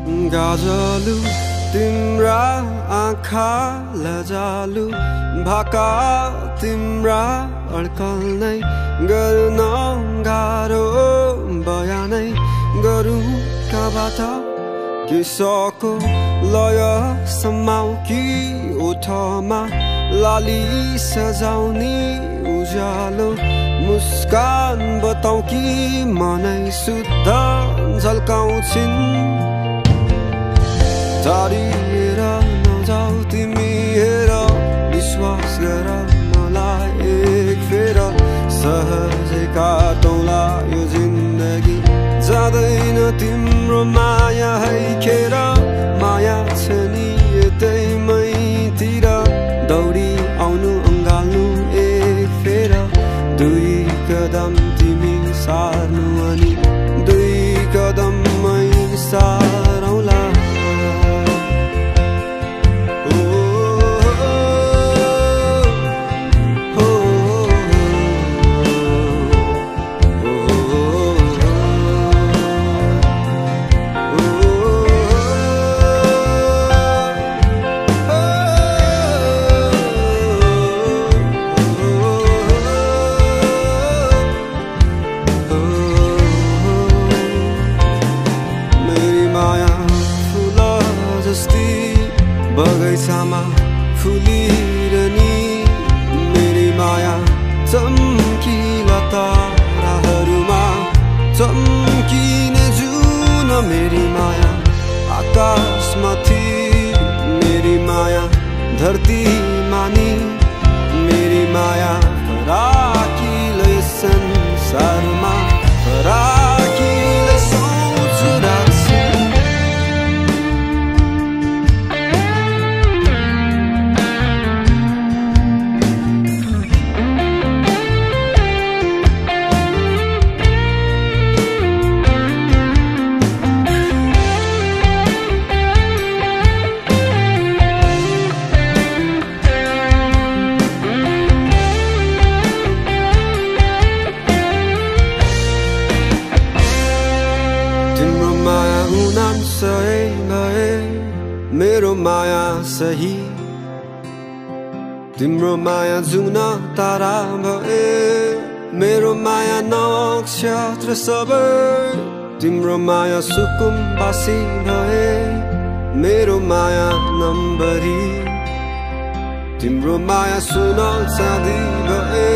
गाजलु तिम्रा आँखा लजालु भाका तिम्रा अड्कल नै गर्न गाह्रो बयानै गरौँ कबाट किसको लय समाउ कि ओठमा लाली सजाउने उज्यालो मुस्कान बताउ कि मनै शुद्ध झल्काउँछिन् टाढिएर नजाऊ तिमी हेर विश्वास गर मलाई एक फेर सहजै काटौँला यो जिन्दगी जाँदैन तिम्रो माया है खेर माया छ नि यतै मैतिर दौडी आउनु अँगाल्नु एक फेर दुई कदम तिमी सार्नु अनि दुई कदम मै सारौँला बगैँचामा फुलिरहने मेरी माया चम्किला ताराहरूमा चम्किने जुन मेरी माया आकाशमाथि मेरी माया धरती मानी मेरी माया राखिलै संसारमा राखिलै सोच राख्छ मेरो माया सही तिम्रो माया जुन तारा भए मेरो माया नक्षत्र सबै तिम्रो माया सुकुम्बासी भए मेरो माया नम्बरी तिम्रो माया सुन चाँदी भए